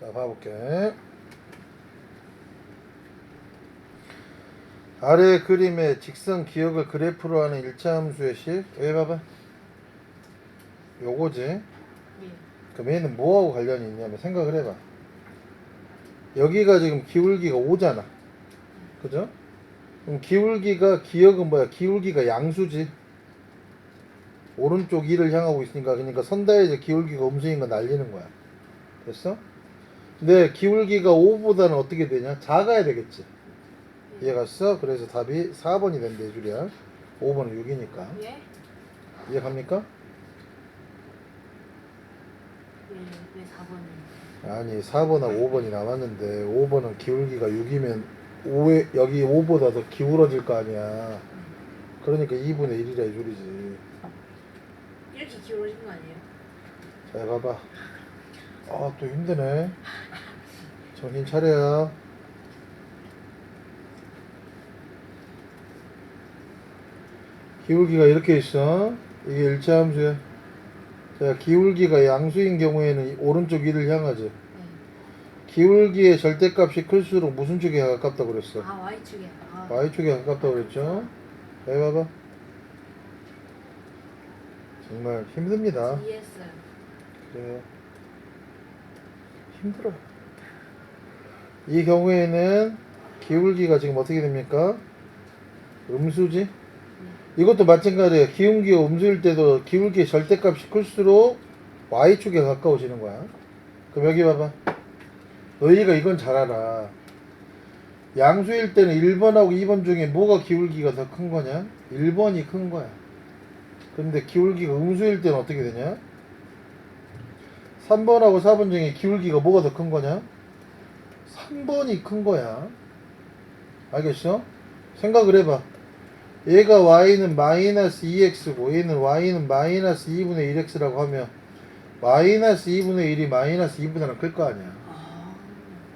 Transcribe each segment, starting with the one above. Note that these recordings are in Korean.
자, 봐볼게. 아래 그림의 직선 기억을 그래프로 하는 1차 함수의 식. 여기 봐봐. 요거지. 예. 그럼 얘는 뭐하고 관련이 있냐면 생각을 해봐. 여기가 지금 기울기가 5잖아. 그죠? 그럼 기울기가 기억은 뭐야? 기울기가 양수지. 오른쪽 2를 향하고 있으니까 그러니까 선다에서 기울기가 음수인 거 날리는 거야. 됐어? 근데 기울기가 5보다는 어떻게 되냐? 작아야 되겠지. 예. 이해갔어? 그래서 답이 4번이 된대 줄이야. 5번은 6이니까. 예? 이해갑니까? 왜 4번은? 아니 4번하고 5번이 남았는데 5번은 기울기가 6이면 5에, 여기 5보다 더 기울어질 거 아니야. 그러니까 2분의 1이라 이 줄이지. 이렇게 기울어진 거 아니에요? 자 봐봐. 아 또 힘드네. 정신 차려요. 기울기가 이렇게 있어. 이게 일차 함수야. 자 기울기가 양수인 경우에는 오른쪽 1을 향하지. 네. 기울기의 절대값이 클수록 무슨 축에 가깝다고 그랬어? 아 Y축이야. 아. Y축에 가깝다고 그랬죠? 잘 봐봐. 정말 힘듭니다. 이해했어요. 그래요. 힘들어. 이 경우에는 기울기가 지금 어떻게 됩니까? 음수지? 이것도 마찬가지예요. 기울기가 음수일 때도 기울기의 절대값이 클수록 Y축에 가까워지는 거야. 그럼 여기 봐봐. 너희가 이건 잘 알아. 양수일 때는 1번하고 2번 중에 뭐가 기울기가 더 큰 거냐? 1번이 큰 거야. 근데 기울기가 음수일 때는 어떻게 되냐? 3번하고 4번 중에 기울기가 뭐가 더 큰 거냐? 3번이 큰 거야. 알겠어? 생각을 해봐. 얘가 y는 마이너스 2x고 얘는 y는 마이너스 2분의 1x라고 하면 마이너스 2분의 1이 마이너스 2분의 1은 클 거 아니야. 아.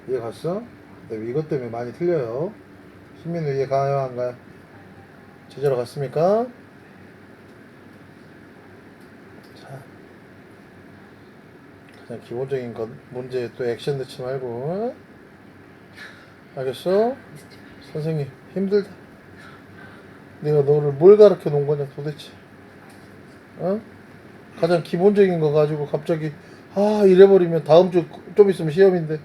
이해 갔어? 근데 이것 때문에 많이 틀려요. 신민우 이해 가요? 안 가요? 제대로 갔습니까? 자, 가장 기본적인 것 문제 또 액션 넣지 말고. 알겠어? 선생님 힘들다. 내가 너를 뭘 가르쳐 놓은 거냐 도대체? 어? 가장 기본적인 거 가지고 갑자기 이래버리면 다음 주 좀 있으면 시험인데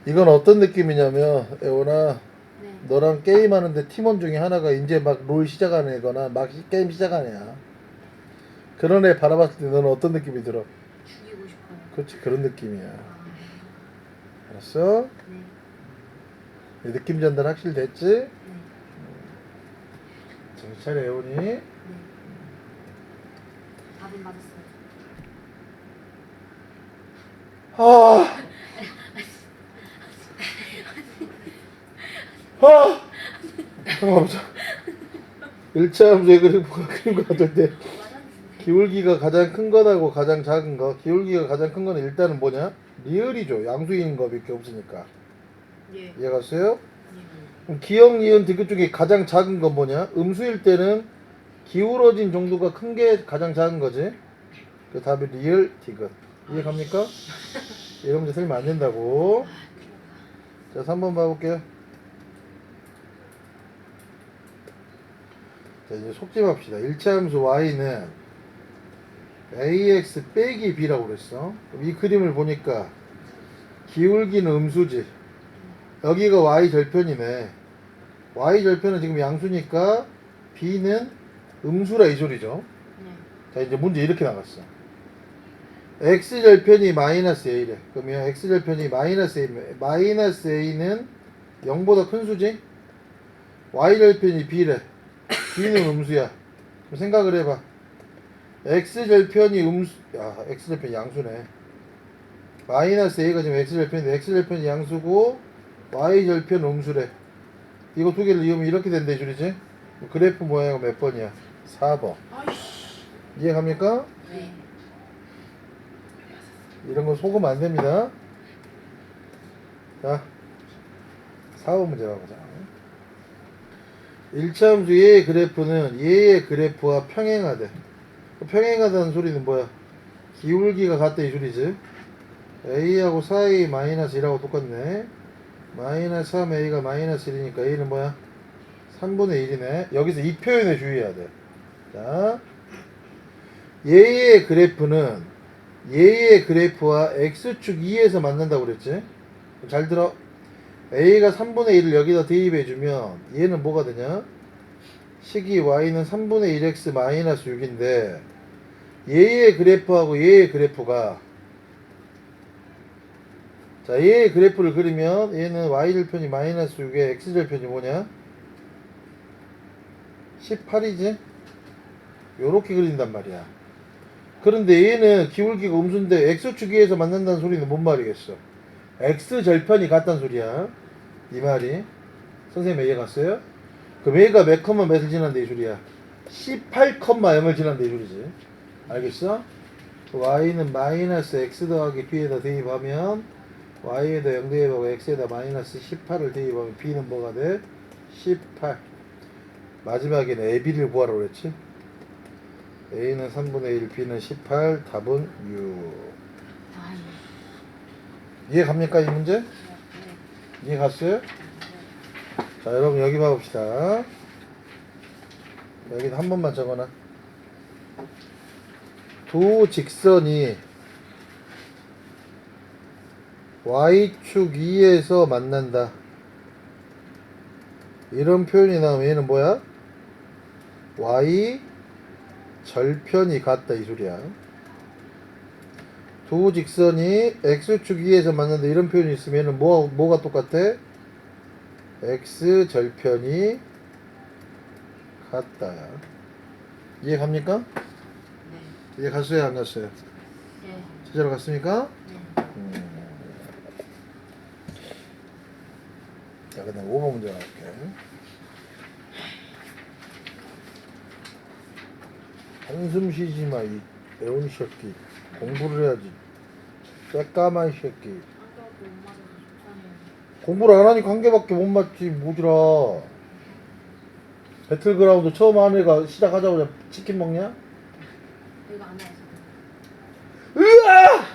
이건 어떤 느낌이냐면 애원아 네. 너랑 게임하는데 팀원 중에 하나가 이제 막 롤 시작하는 애거나 막 게임 시작하는 애야. 그런 애 바라봤을 때 너는 어떤 느낌이 들어? 죽이고 싶어요. 그렇지 그런 느낌이야. 아. 알았어? 네. 느낌 전달 확실히 됐지? 네. 정신 차려 애원이. 네. 답은 맞았어요. 잠깐만 보자. 1차 함수의 그림과 같을 때 기울기가 가장 큰 거하고 가장 작은 거. 기울기가 가장 큰 거는 일단은 뭐냐? 리을이죠. 양수인 거밖에 없으니까. 예. 이해갔어요? 예. 그럼 기역, 니은, 디귿 중에 가장 작은 건 뭐냐? 음수일 때는 기울어진 정도가 큰 게 가장 작은 거지. 그 답이 리을, 디귿. 이해갑니까? 이런 문제 틀리면 안 된다고. 자, 3번 봐볼게요. 자, 이제 속집합시다. 1차 함수 y는 ax 빼기 b라고 그랬어. 그럼 이 그림을 보니까 기울기는 음수지. 여기가 y 절편이네. y 절편은 지금 양수니까 b는 음수라 이 소리죠. 네. 자, 이제 문제 이렇게 나갔어. x 절편이 마이너스 a래. 그러면 x 절편이 마이너스 a면 마이너스 a는 0보다 큰 수지? y 절편이 b래. b는 음수야. 그럼 생각을 해봐. x절편이 x절편이 양수네. 마이너스 a가 지금 x절편인데 x절편이 양수고 y절편 음수래. 이거 두 개를 이으면 이렇게 된다 이 줄이지? 그래프 모양은 몇 번이야? 4번. 아이씨. 이해갑니까? 네. 이런 거 속으면 안 됩니다. 자, 4번 문제 봐보자. 일차함수 얘의 그래프는 얘의 그래프와 평행하대. 평행하다는 소리는 뭐야? 기울기가 같다 이 소리지. a하고 4a 마이너스 1하고 똑같네. 마이너스 3a가 마이너스 1이니까 a는 뭐야? 3분의 1이네. 여기서 이 표현에 주의해야 돼. 자, 얘의 그래프는 얘의 그래프와 x축 2에서 만난다고 그랬지? 잘 들어. a가 3분의 1을 여기다 대입해주면 얘는 뭐가 되냐? 식이 y는 3분의 1x 마이너스 6인데 얘의 그래프하고 얘의 그래프가, 자, 얘의 그래프를 그리면 얘는 y절편이 마이너스 6에 x절편이 뭐냐? 18이지? 요렇게 그린단 말이야. 그런데 얘는 기울기가 음수인데 x축 위에서 만난다는 소리는 뭔 말이겠어? x절편이 같다는 소리야. 이 말이. 선생님 이해 갔어요? 그럼 얘가 몇 컴마 몇을 지난다 이 소리야? 18,0을 지난다 이 소리지. 알겠어? y는 마이너스 x 더하기 b에다 대입하면 y에다 0 대입하고 x에다 마이너스 18을 대입하면 b는 뭐가 돼? 18. 마지막에는 AB를 구하라고 그랬지? A는 3분의 1, B는 18, 답은 6. 아이. 이해 갑니까 이 문제? 네. 이해 갔어요? 자, 여러분 여기 봐봅시다. 여기 한 번만 적어놔. 두 직선이 y축 2에서 만난다. 이런 표현이 나오면 얘는 뭐야? y 절편이 같다 이 소리야. 두 직선이 x축 2에서 만난다 이런 표현이 있으면 얘는 뭐가 똑같아? x 절편이 같다. 이해 갑니까? 네. 이해 갔어요 안 갔어요? 네. 제대로 갔습니까? 네. 자, 그다음 5번 문제 나갈게. 한숨 쉬지 마, 이 애운 새끼. 공부를 해야지. 새까만 새끼. 한겨울도 못 맞아서 속상해요. 공부를 안 하니까 한 개밖에 못 맞지, 뭐지라. 배틀그라운드 처음 하는 애가 시작하자마자 치킨 먹냐? 이거 안 해서. 으아!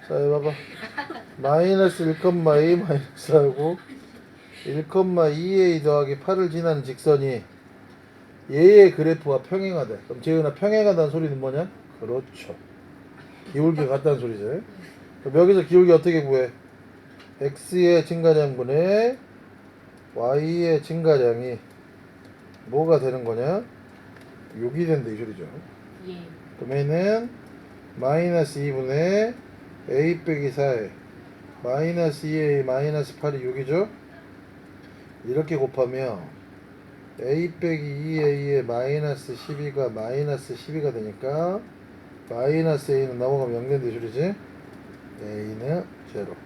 자, 여기 봐봐. 마이너스 1,a 마이너스하고 1,2a 더하기 8을 지나는 직선이 얘의 그래프와 평행하대. 그럼 재은아, 평행하다는 소리는 뭐냐? 그렇죠. 기울기가 같다는 소리지. 그럼 여기서 기울기 어떻게 구해? x의 증가량분의 y의 증가량이 뭐가 되는 거냐? 6이 된다 이 소리죠. 예. 그럼 얘는 마이너스 2분의 a 빼기 4에 마이너스 2a 마이너스 8이 6이죠. 이렇게 곱하면 a 빼기 2a의 마이너스 12가 마이너스 12가 되니까 마이너스 a는 넘어가면 0 된다 이 소리지. a는 0.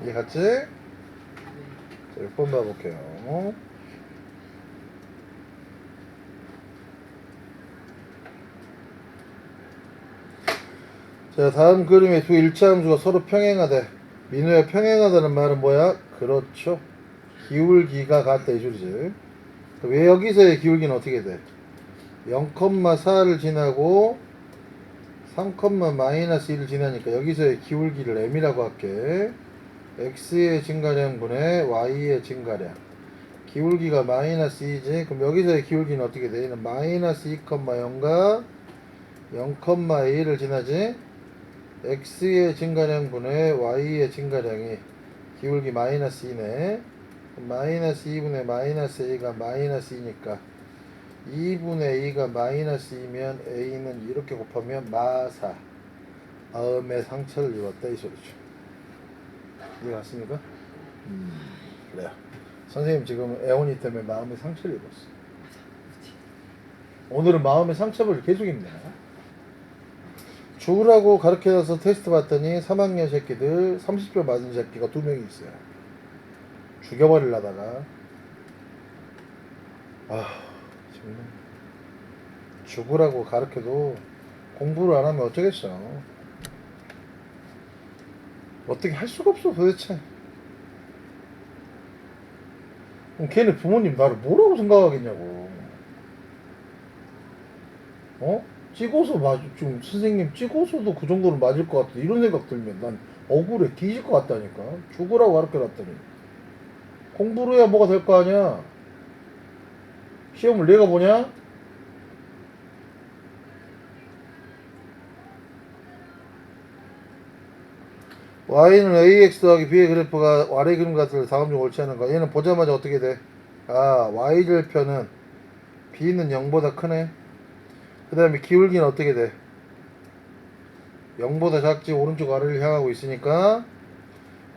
이해 갔지? 자, 6번 봐볼게요. 자, 다음 그림의 두 일차함수가 서로 평행하대. 민우야, 평행하다는 말은 뭐야? 그렇죠. 기울기가 같다 이 소리지. 왜 여기서의 기울기는 어떻게 돼? 0,4를 지나고 3, 마이너스 1을 지나니까 여기서의 기울기를 m이라고 할게. x의 증가량분의 y의 증가량. 기울기가 마이너스 2지. 그럼 여기서의 기울기는 어떻게 돼? 얘는 마이너스 2,0과 0,1을 지나지. x의 증가량분의 y의 증가량이 기울기 마이너스 2네. 마이너스 2분의 마이너스 a가 마이너스 2니까 2분의 2가 마이너스 2면 a는 이렇게 곱하면 마사 마음의 상처를 입었다 이 소리죠. 이해 갔습니까? 그래요. 선생님 지금 애원이 때문에 마음의 상처를 입었어. 오늘은 마음의 상처를 계속 입네. 죽으라고 가르쳐서 테스트 봤더니 3학년 새끼들 30점 맞은 새끼가 2명이 있어요. 죽여버리려다가 정말 죽으라고 가르쳐도 공부를 안 하면 어쩌겠어. 어떻게 할 수가 없어 도대체. 그럼 걔네 부모님 나를 뭐라고 생각하겠냐고. 어? 찍어서 지금 선생님 찍어서도 그 정도는 맞을 것 같아. 이런 생각 들면 난 억울해. 뒤질 것 같다니까. 죽으라고 가르쳐놨더니. 공부로 해야 뭐가 될 거 아니야. 시험을 내가 보냐? y는 ax 더하기 b의 그래프가 아래 그림 같을 다음 중 옳지 않은가? 얘는 보자마자 어떻게 돼? 아, y절편은 b는 0보다 크네. 그 다음에 기울기는 어떻게 돼? 0보다 작지. 오른쪽 아래를 향하고 있으니까.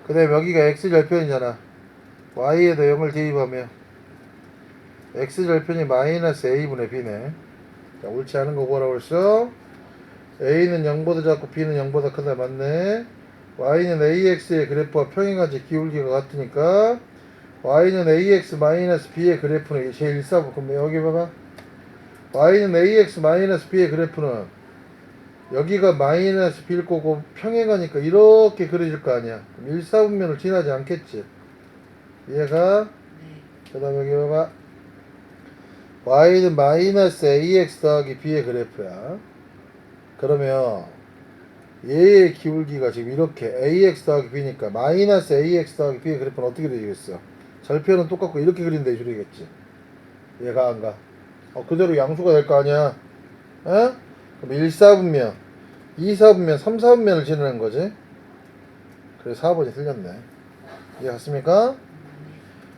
그 다음에 여기가 x절편이잖아. y에다 0을 대입하면 x절편이 마이너스 a분의 b네. 자, 옳지 않은 거 뭐라고 했어? a는 0보다 작고 b는 0보다 크다. 맞네. y는 ax의 그래프와 평행하지. 기울기가 같으니까 y는 ax 마이너스 b의 그래프는 제일 일사부. 그럼 여기 봐봐. y는 ax 마이너스 b의 그래프는 여기가 마이너스 b일 거고 평행하니까 이렇게 그려질 거 아니야. 그럼 일사분면을 지나지 않겠지. 얘가 네. 그 다음에 여기 봐봐. y는 마이너스 ax 더하기 b의 그래프야. 그러면 얘의 기울기가 지금 이렇게 ax 더하기 b니까 마이너스 ax 더하기 b의 그래프는 어떻게 되겠어? 절편은 똑같고 이렇게 그린다 이 소리겠지. 얘가 안 가. 그대로 양수가 될 거 아니야. 어? 그럼 1, 4분면, 2, 4분면, 3, 4분면을 지르는 거지. 그래서 4번이 틀렸네. 이해갔습니까?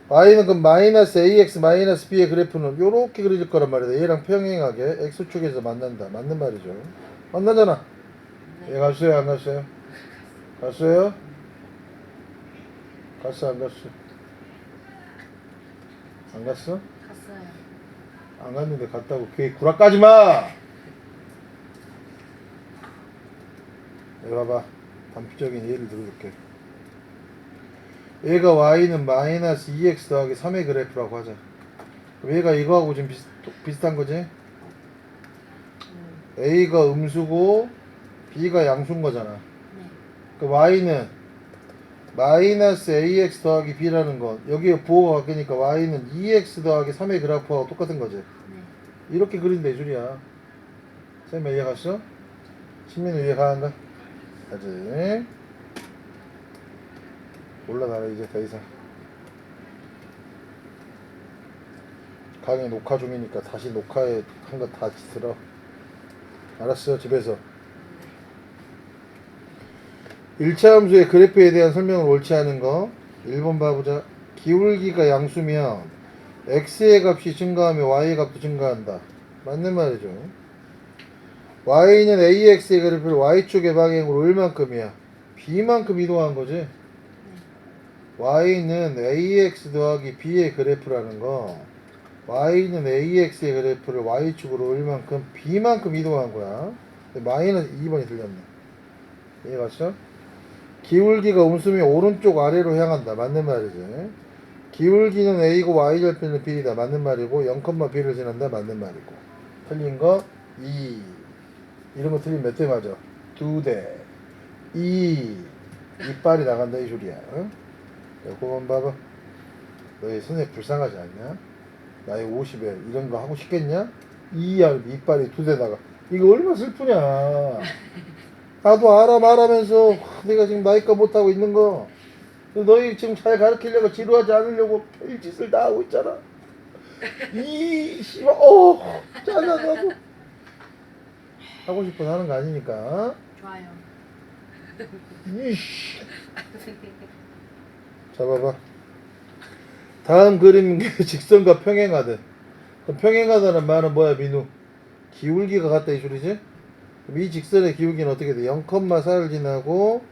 y는 그럼 마이너스 ax 마이너스 b의 그래프는 요렇게 그려질 거란 말이다. 얘랑 평행하게 x축에서 만난다. 맞는 말이죠. 만나잖아. 네. 얘 갔어요 안 갔어요? 갔어요? 갔어 안 갔어? 안 갔어? 갔어요. 안 갔는데 갔다고 걔 구라까지 마! 여기 봐봐. 단피적인 예를 들어줄게. 얘가 y는 마이너스 2x 더하기 3의 그래프라고 하자. 그럼 얘가 이거하고 지금 비슷한 거지? a가 음수고 b가 양수인 거잖아. 네. 그 y는 마이너스 ax 더하기 b라는 건 여기에 부호가 바뀌니까 y는 2x 더하기 3의 그래프하고 똑같은 거지. 네. 이렇게 그린다 이 소리야. 쌤 이해 갔어? 신민우 이해 가는가? 가지. 올라가라 이제 더 이상. 강의 녹화 중이니까 다시 녹화에 한 거 다 들어. 알았어 집에서. 1차 함수의 그래프에 대한 설명을 옳지 않은 거 1번 봐보자. 기울기가 양수면 x의 값이 증가하며 y의 값도 증가한다. 맞는 말이죠. y는 ax의 그래프를 y축의 방향으로 얼만큼이야? b만큼 이동한 거지. 네. y는 ax 더하기 b의 그래프라는 거 y는 ax의 그래프를 y축으로 얼만큼 b만큼 이동한 거야. 마이너스 2번이 틀렸네. 이해 갔어? 기울기가 음수면 오른쪽 아래로 향한다. 맞는 말이지. 기울기는 a고 y절편은 b이다. 맞는 말이고 0,b를 지난다. 맞는 말이고. 틀린 거 2. 이런 거 틀리면 몇 대 맞아? 2대. 2. 이빨이 나간다 이 소리야. 응? 요거만 봐봐. 너희 선생님 불쌍하지 않냐? 나이 50에 이런 거 하고 싶겠냐? 이빨이 2대 나가. 이거 얼마나 슬프냐. 나도 알아 말하면서 내가 지금 나이가 못하고 있는 거 너희 지금 잘 가르치려고 지루하지 않으려고 별짓을 다 하고 있잖아. 씨발 짜증나 나도 하고 싶어 하는 거 아니니까. 좋아요. 이씨 잡아봐. 다음 그림 직선과 평행하듯. 그럼 평행하다는 말은 뭐야 민우? 기울기가 같다 이 소리지? 그럼 이 직선의 기울기는 어떻게 돼? 0,4를 지나고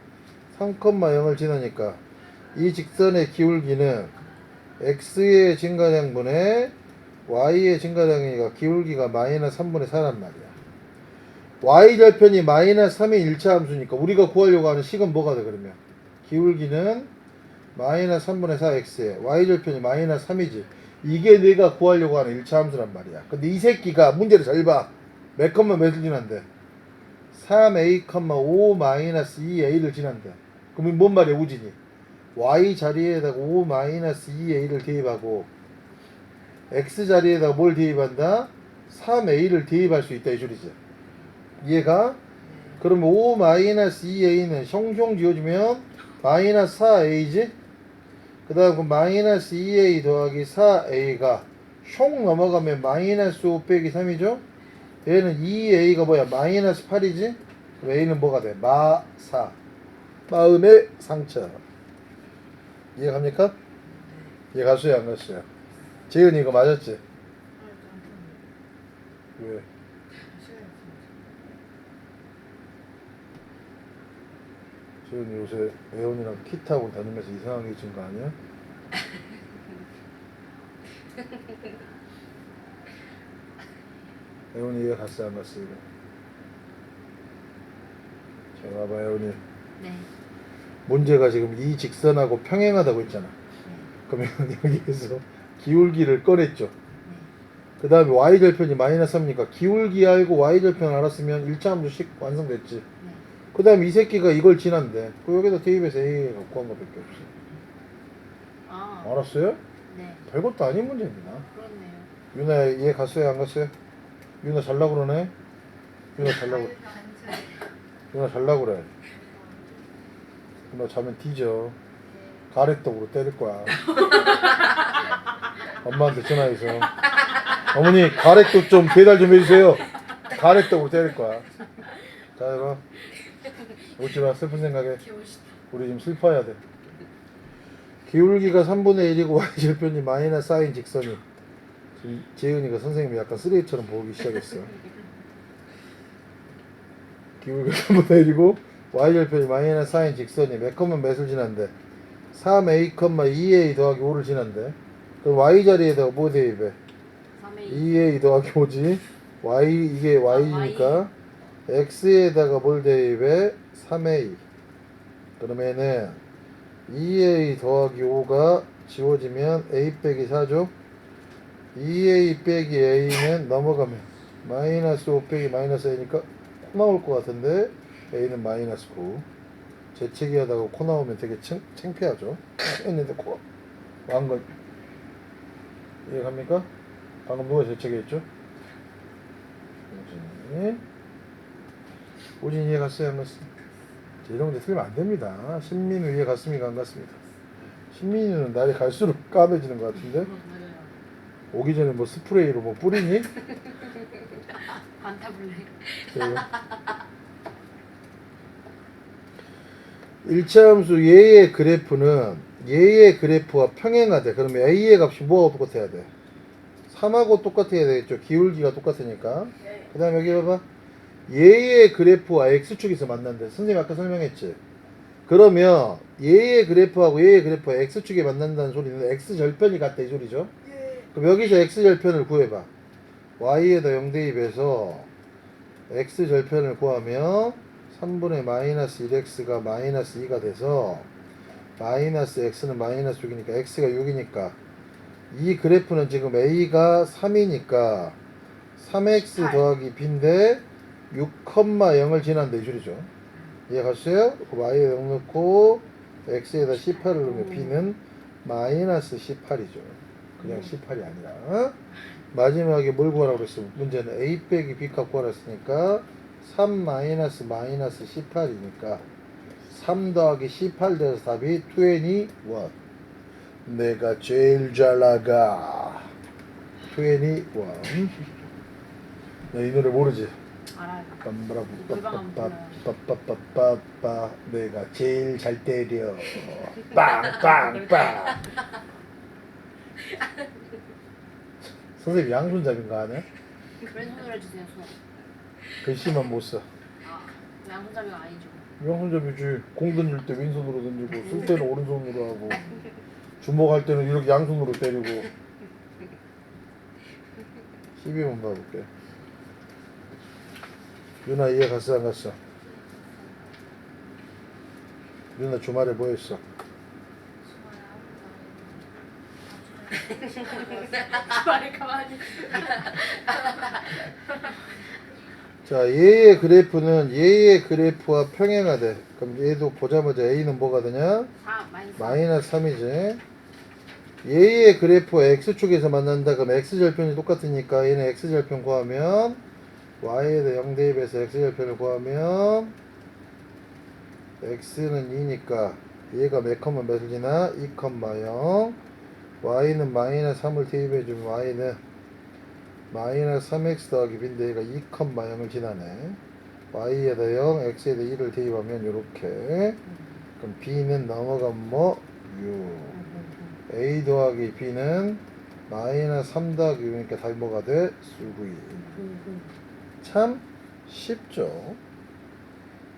3,0을 지나니까 이 직선의 기울기는 x의 증가량분의 y의 증가량이니까 기울기가 마이너스 3분의 4란 말이야. y절편이 마이너스 3의 1차 함수니까 우리가 구하려고 하는 식은 뭐가 돼 그러면? 기울기는 마이너스 3분의 4x에 y절편이 마이너스 3이지. 이게 내가 구하려고 하는 1차 함수란 말이야. 근데 이 새끼가 문제를 잘 봐. 몇 컴마 몇을 지난대? 3a, 5 마이너스 2a를 지난대. 그럼 뭔 말이야 우진이? y 자리에다가 5 마이너스 2a를 대입하고 x 자리에다가 뭘 대입한다? 3a를 대입할 수 있다 이 소리지. 이해가? 그러면 5-2a는 숑숑 지워주면 마이너스 4a지? 그 다음 그 마이너스 2a 더하기 4a가 숑 넘어가면 마이너스 5 빼기 3이죠? 얘는 2a가 뭐야? 마이너스 8이지? 그럼 a는 뭐가 돼? 마4 마음의 상처. 이해갑니까? 이해 갔어요 안 갔어요? 재은이 이거 맞았지? 왜? 재은이 요새 애원이랑 키 타고 다니면서 이상한 게 있는 거 아니야? 애원이 이해 갔어요 안 갔어요? 이거? 자 봐봐 애원이 네. 문제가 지금 이 직선하고 평행하다고 했잖아. 그러면 여기에서 기울기를 꺼냈죠. 그 다음에 y절편이 마이너스 3이니까 기울기 알고 y절편 알았으면 1차 함수식 완성됐지. 네. 그 다음에 이 새끼가 이걸 지난대. 그 여기다 대입해서 a 갖고 한 거밖에 없어. 아. 알았어요? 네. 별것도 아닌 문제입니다. 그렇네요. 유나 얘 갔어요 안 갔어요? 유나 잘라 그러네. 유나 잘라 그래. 유나 잘라 그래. 너 자면 뒤져. 가래떡으로 때릴 거야. 엄마한테 전화해서 어머니 가래떡 좀 배달 좀 해주세요. 가래떡으로 때릴 거야. 자 해봐. 웃지마 슬픈 생각에. 우리 지금 슬퍼해야 돼. 기울기가 3분의 1이고 y절편이 마이너스 4인 직선이. 지금 재은이가 선생님이 약간 쓰레기처럼 보기 시작했어. 기울기가 3분의 1이고 y절편이 마이너스 4인 직선이 몇 컴마 몇을 지난대? 3a, 2a 더하기 5를 지난대. 그럼 y 자리에다가 뭐 대입해? 3A. 2a 더하기 5지. y 이게 y니까 x에다가 뭘 대입해? 3a. 그러면은 2a 더하기 5가 지워지면 a 빼기 4죠. 2a 빼기 a는 넘어가면 마이너스 5 빼기 마이너스 a니까 코 나올 것 같은데 a는 마이너스 9. 재채기 하다가 코 나오면 되게 창피하죠. 했는데 코 왕건 이해갑니까? 방금 누가 재채기 했죠? 오진이 이해 갔어요 안 갔어요? 이런 데 틀리면 안 됩니다. 신민우 이해 갔습니까 안 갔습니까? 신민우는 날이 갈수록 까매지는 것 같은데 맞아요. 오기 전에 뭐 스프레이로 뭐 뿌리니? 반타블레. 네. 1차 함수 얘의 그래프는 얘의 그래프와 평행하대. 그러면 a의 값이 뭐하고 똑같아야 돼? 3하고 똑같아야 되겠죠. 기울기가 똑같으니까. 그 다음에 여기 봐봐. 얘의 그래프와 x축에서 만난대. 선생님 아까 설명했지. 그러면 얘의 그래프하고 얘의 그래프가 x축에 만난다는 소리는 x절편이 같다 이 소리죠. 그럼 여기서 x절편을 구해봐. y에다 0 대입해서 x절편을 구하면 3분의 마이너스 1x가 마이너스 2가 돼서 마이너스 x는 마이너스 6이니까 x가 6이니까 이 그래프는 지금 a가 3이니까 3x 더하기 b인데 6,0을 지난다 이 소리죠. 이해갔어요? y에 0 넣고 x에다 18을 넣으면 b는 마이너스 18이죠. 그냥 18이 아니라 마지막에 뭘 구하라고 그랬어? 문제는 a 빼기 b 값 구하라 했으니까 3 마이너스 마이너스 18이니까 3 더하기 18 돼서 답이 21. 내가 제일 잘 나가 21. 너 이 노래 모르지? 알아요. 빰바라빠빠빠빠빠빠 내가 제일 잘 때려 빵빵빵. 선생님 양손잡이인가 하네? 왼손으로 해주세요. 손. 글씨만 못 써. 아, 양손잡이가 아니죠. 양손잡이지. 공 던질 때 왼손으로 던지고 쓸 때는 오른손으로 하고 주먹할 때는 이렇게 양손으로 때리고. 12번 봐볼게. 유나 이해 갔어 안 갔어? 유나 주말에 뭐 했어? 말을 가만히. 자 얘의 그래프는 얘의 그래프와 평행하대. 그럼 얘도 보자마자 a는 뭐가 되냐? 4 마이너스. 마이너스 3이지. 얘의 그래프가 x축에서 만난다. 그럼 x절편이 똑같으니까 얘는 x절편 구하면 y에 대해 0 대입해서 x절편을 구하면 x는 2니까 얘가 몇 컴마 몇을 지나? 2, 0 y는 마이너스 3을 대입해주면 y는 마이너스 3x 더하기 b인데 얘가 2, 0을 지나네. y에다 0, x에다 1을 대입하면 요렇게. 그럼 b는 넘어가면 뭐? 6. a 더하기 b는 마이너스 3 더하기 6이니까 답이 뭐가 돼? 3. 참 쉽죠?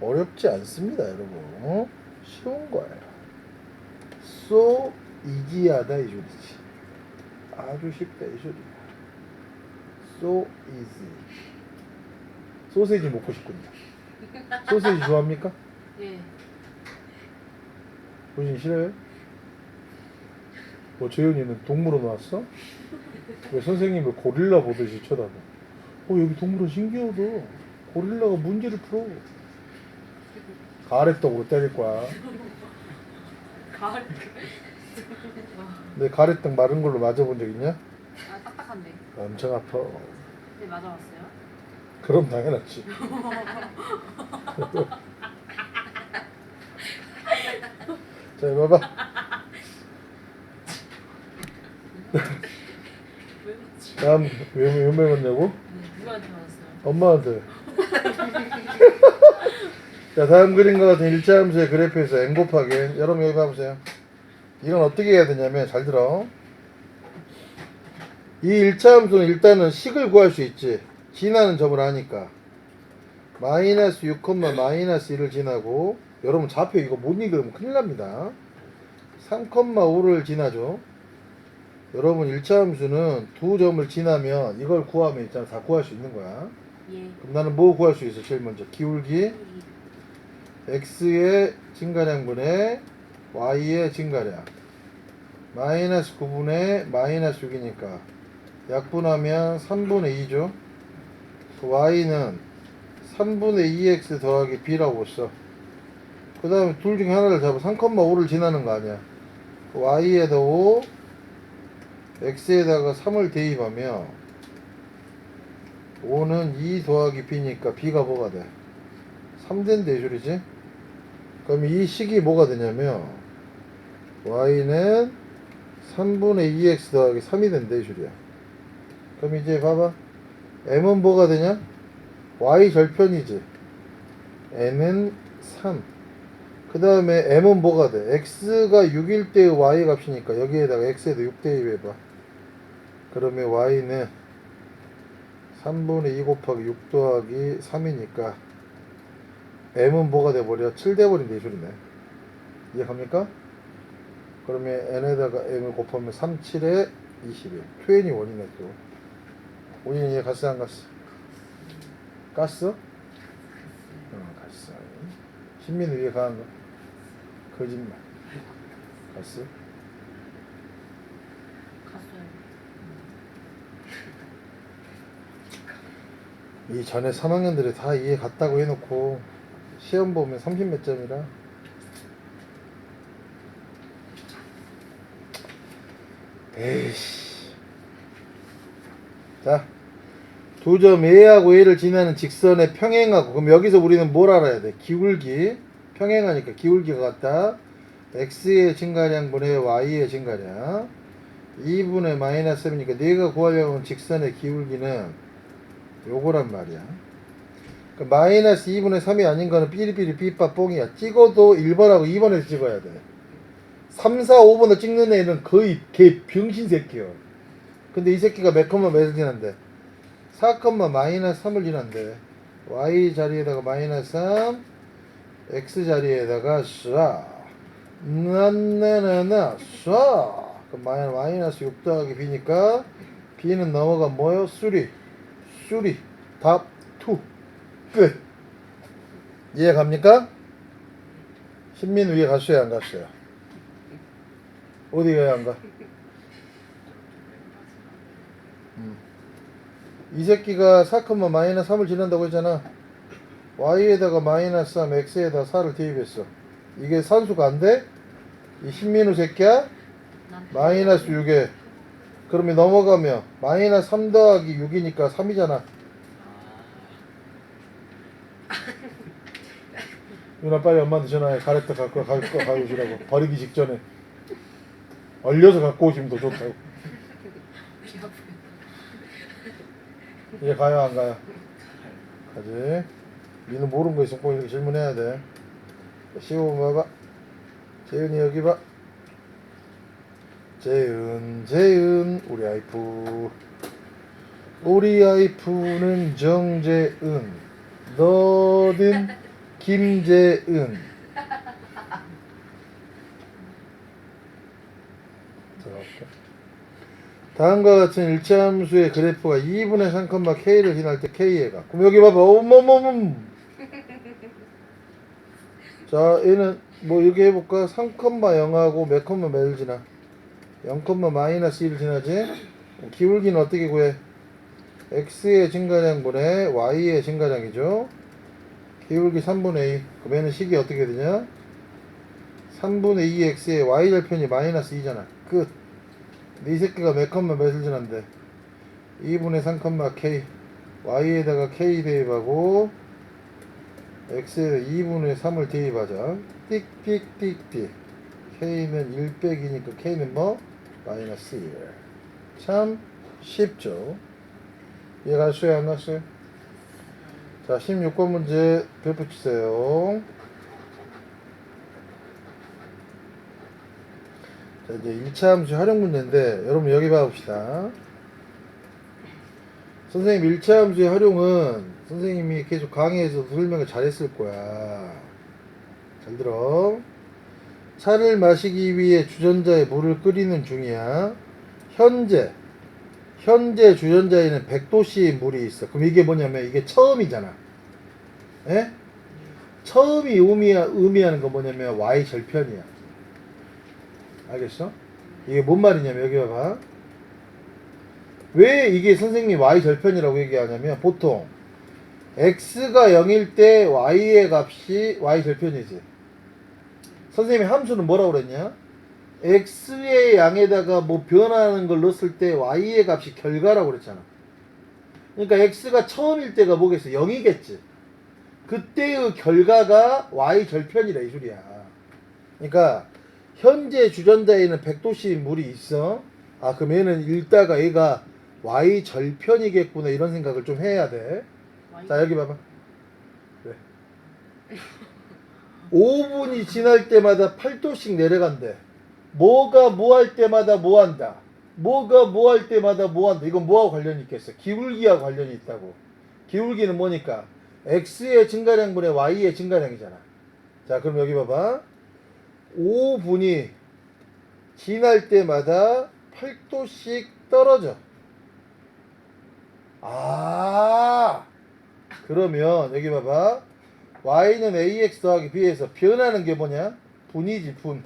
어렵지 않습니다, 여러분. 쉬운 거예요. So easy하다 이 소리지. 아주 쉽다 이 소리야. So easy. 소세지 먹고 싶군요. 소세지 좋아합니까? 예. 본인 싫어요? 뭐 재현이는 동물원 왔어? 왜 선생님을 고릴라 보듯이 쳐다봐? 여기 동물원 신기하다. 고릴라가 문제를 풀어. 가래떡으로 때릴 거야. 가을. 내 가래떡 마른 걸로 맞아본 적 있냐? 아 딱딱한데. 엄청 아파. 네 맞아봤어요? 그럼 당연하지. 자, 이거 봐봐. 왜 맞지? 다음, 왜 먹었냐고? 누구한테 맞았어요? 엄마한테. 자, 다음 그림과 같은 일자함수의 그래프에서 n 곱하기. 여러분 여기 봐보세요. 이건 어떻게 해야 되냐면, 잘 들어. 이 일차함수는 일단은 식을 구할 수 있지. 지나는 점을 아니까. 마이너스 6, 마이너스 1을 지나고, 여러분 좌표 이거 못 읽으면 큰일 납니다. 3,5를 지나죠. 여러분 일차함수는 두 점을 지나면 이걸 구하면 있잖아. 다 구할 수 있는 거야. 예. 그럼 나는 뭐 구할 수 있어? 제일 먼저 기울기 x의 증가량분의 y의 증가량 마이너스 9분의 마이너스 6이니까 약분하면 3분의 2죠. 그 y는 3분의 2x 더하기 b라고 써. 그 다음에 둘 중에 하나를 잡아 3,5를 지나는 거 아니야. y에다 5 x에다가 3을 대입하면 5는 2 더하기 b니까 b가 뭐가 돼? 3된대 이 소리지? 그럼 이 식이 뭐가 되냐면 y는 3분의 2x 더하기 3이 된대 이 소리야. 그럼 이제 봐봐. m은 뭐가 되냐? y 절편이지. n은 3. 그 다음에 m은 뭐가 돼? x가 6일 때의 y 값이니까 여기에다가 x에다 6 대입해봐. 그러면 y는 3분의 2 곱하기 6 더하기 3이니까 m은 뭐가 돼버려? 7 돼버린다 이 소리네. 이해갑니까? 그러면 n에다가 m을 곱하면 3, 7에 21 21이네 또. 우리는 이해 갔어 안 갔어? 갔어? 갔어. 신민은 이해 가는 거? 거짓말. 갔어? 갔어요. 이 전에 3학년들이 다 이해 갔다고 해놓고 시험 보면 30 몇 점이라. 에이씨. 자, 두 점 A하고 A를 지나는 직선의 평행하고, 그럼 여기서 우리는 뭘 알아야 돼? 기울기. 평행하니까 기울기가 같다. X의 증가량분의 Y의 증가량. 2분의 마이너스 3이니까 내가 구하려고 하는 직선의 기울기는 요거란 말이야. 그러니까 마이너스 2분의 3이 아닌 거는 삐리삐리 삐빠 뽕이야. 찍어도 1번하고 2번에서 찍어야 돼. 3, 4, 5번을 찍는 애는 거의 개 병신 새끼야. 근데 이 새끼가 몇 컴마 몇을 지난대? 4, 마이너스 3을 지난대. y 자리에다가 마이너스 3, x 자리에다가 쏴. 나나나나 쏴. 그럼 마이너스 6 더하기 b니까 b는 넘어가 뭐요? 수리. 답 2. 끝. 이해 갑니까? 신민 위에 갔어요 안 갔어요? 어디 가야 안 가? 이 새끼가 4, 마이너스 3을 지난다고 했잖아. y에다가 마이너스 3, x에다 4를 대입했어. 이게 산수가 안 돼? 이 신민우 새끼야? 난 마이너스 6에 그러면 넘어가면 마이너스 3 더하기 6이니까 3이잖아. 누나 빨리 엄마한테 전화해. 가래떡 갖고 가오시라고. 버리기 직전에 얼려서 갖고 오시면 더 좋다고. 비 아프겠다. 이제 가요 안 가요? 가지. 니는 모르는 거 있으면 꼭 이렇게 질문해야 돼. 시호 봐봐. 재은이 여기 봐. 재은 우리 와이프. 우리 와이프는 정재은. 너는 김재은. 들어갈게. 다음과 같은 일차함수의 그래프가 2분의 3, K를 지날 때 K의 값. 그럼 여기 봐봐. 어머머머. 자, 얘는 뭐 여기 해볼까? 3,0하고 몇 컴마 매를 지나? 0, 마이너스 1을 지나지? 기울기는 어떻게 구해? x의 증가량분의 y의 증가량이죠. 기울기 3분의 2. 그럼 얘는 식이 어떻게 되냐? 3분의 2x의 y절편이 마이너스 2잖아. 끝. 이 새끼가 몇 컴마 몇을 지난데? 2분의 3, k. y에다가 k 대입하고 x에 2분의 3을 대입하자. 띡띡띡띡. k는 1 빼기니까 k는 뭐? 마이너스 1. 참 쉽죠. 이해가 갔어요? 안 갔어요? 자, 16번 문제 별표 치세요. 자, 이제 1차 함수 활용 문제인데, 여러분 여기 봐봅시다. 선생님 1차 함수의 활용은 선생님이 계속 강의에서 설명을 잘했을 거야. 잘 들어. 차를 마시기 위해 주전자에 물을 끓이는 중이야. 현재 주전자에는 100도씨의 물이 있어. 그럼 이게 뭐냐면 이게 처음이잖아. 예? 처음이 의미하는 건 뭐냐면 y 절편이야. 알겠어? 이게 뭔 말이냐면 여기 봐봐. 왜 이게 선생님이 y 절편이라고 얘기하냐면 보통 x가 0일 때 y의 값이 y 절편이지. 선생님이 함수는 뭐라고 그랬냐? x의 양에다가 뭐 변하는 걸 넣었을 때 y의 값이 결과라고 그랬잖아. 그러니까 x가 처음일 때가 뭐겠어? 0이겠지. 그때의 결과가 y 절편이라 이 소리야. 그러니까 현재 주전자에는 100도씨 물이 있어. 아, 그럼 얘는 읽다가 얘가 y 절편이겠구나 이런 생각을 좀 해야 돼. 자, 여기 봐봐. 그래. 5분이 지날 때마다 8도씩 내려간대. 뭐가 뭐 할 때마다 뭐 한다. 뭐가 뭐 할 때마다 뭐 한다. 이건 뭐하고 관련이 있겠어? 기울기하고 관련이 있다고. 기울기는 뭐니까? x의 증가량분의 y의 증가량이잖아. 자, 그럼 여기 봐봐. 5분이 지날 때마다 8도씩 떨어져. 아, 그러면 여기 봐봐. y는 ax 더하기 b에서 변하는 게 뭐냐? 분이지, 분.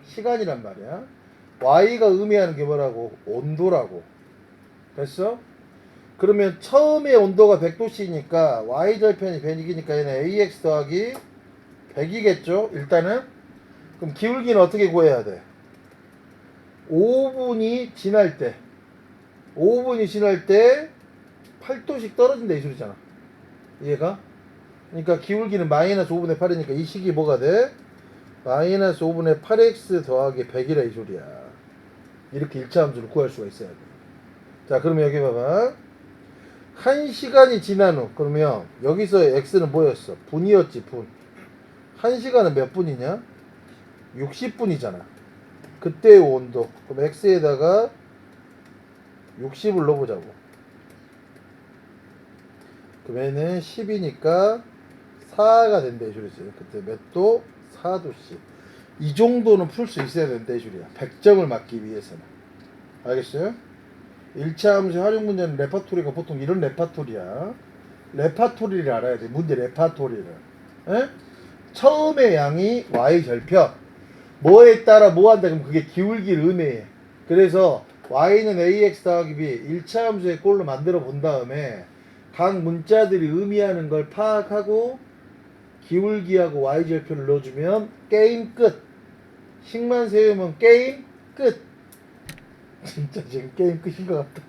시간이란 말이야. y가 의미하는 게 뭐라고? 온도라고. 됐어? 그러면 처음에 온도가 100도씨니까 y절편이 100이니까 얘는 ax 더하기 100이겠죠? 일단은. 그럼 기울기는 어떻게 구해야 돼? 5분이 지날 때 8도씩 떨어진다 이 소리잖아. 이해가? 그러니까 기울기는 마이너스 5분의 8이니까 이 식이 뭐가 돼? 마이너스 5분의 8x 더하기 100이라 이 소리야. 이렇게 1차 함수를 구할 수가 있어야 돼. 자, 그러면 여기 봐봐. 1시간이 지난 후, 그러면 여기서 x는 뭐였어? 분이었지, 분. 1시간은 몇 분이냐? 60분이잖아. 그때의 온도. 그럼 x에다가 60을 넣어보자고. 그럼 얘는 10이니까 4가 된다 이 소리지. 그때 몇 도? 4도씨. 이 정도는 풀 수 있어야 된다 이 소리야. 100점을 맞기 위해서는. 알겠어요? 1차 함수 활용 문제는 레파토리가 보통 이런 레파토리야. 레파토리를 알아야 돼. 문제 레파토리를. 에? 처음의 양이 y절편. 뭐에 따라 뭐 한다 그러면 그게 기울기를 의미해. 그래서 y는 ax 더하기 b 1차 함수의 꼴로 만들어 본 다음에 각 문자들이 의미하는 걸 파악하고 기울기하고 y절편을 넣어주면 게임 끝. 식만 세우면 게임 끝. 진짜 지금 게임 끝인 것 같다.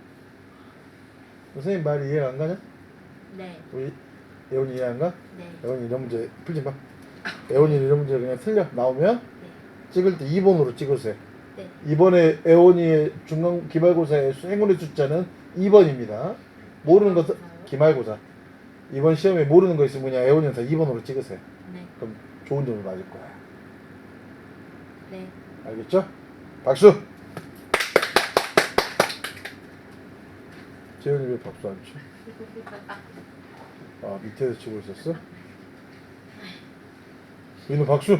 선생님 말이 이해가 안 가냐? 네. 우리 애원이 이해 안 가? 네. 애원이 이런 문제 풀지 마. 애원이 이런 문제 그냥 틀려 나오면 네. 찍을 때 2번으로 찍으세요. 네. 이번에 애원이의 중간 기말고사의 행운의 숫자는 2번입니다. 모르는 것은 기말고사. 이번 시험에 모르는 거 있으면 그냥 애원이한테 2번으로 찍으세요. 네. 그럼 좋은 점을 맞을 거야. 네. 알겠죠? 박수! 재현이 왜 박수 안 쳐? 아, 밑에서 치고 있었어? 민우 박수!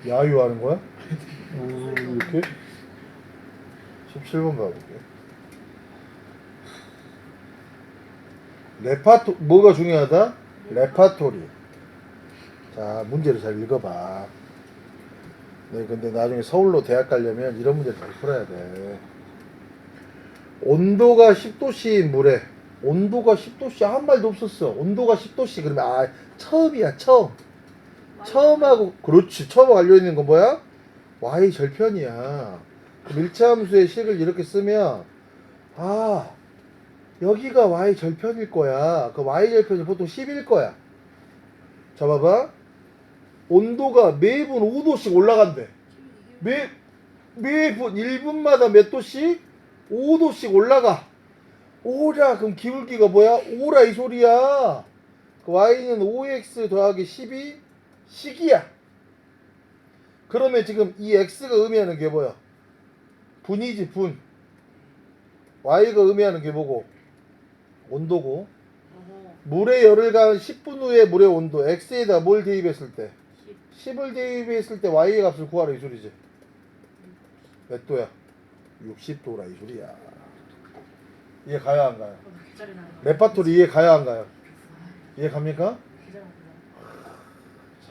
야유하는 거야? 이렇게? 17번 가볼게. 뭐가 중요하다? 레파토리. 자, 문제를 잘 읽어봐. 네, 근데 나중에 서울로 대학 가려면 이런 문제를 잘 풀어야 돼. 온도가 10도씨인 물에 온도가 10도씨 한 말도 없었어. 온도가 10도씨 그러면 처음이야 처음. 처음하고 그렇지. 처음하고 알려있는 건 뭐야? y 절편이야. 그럼 일차함수의 식을 이렇게 쓰면 여기가 y 절편일 거야. 그 y 절편이 보통 10일 거야. 자 봐봐. 온도가 매분 5도씩 올라간대. 매분 1분마다 몇 도씩? 5도씩 올라가. 오라 그럼 기울기가 뭐야? 오라 이 소리야. 그 y는 5x 더하기 12 식이야. 그러면 지금 이 x가 의미하는 게 뭐야? 분이지 분. y가 의미하는 게 뭐고? 온도고. 물의 열을 가한 10분 후에 물의 온도 x에다 뭘 대입했을 때? 10을 대입했을 때 y의 값을 구하라 이 소리지. 몇 도야? 60도라 이 소리야. 이해 가야 안 가요? 레파토리 이해 가야 안 가요? 이해 갑니까?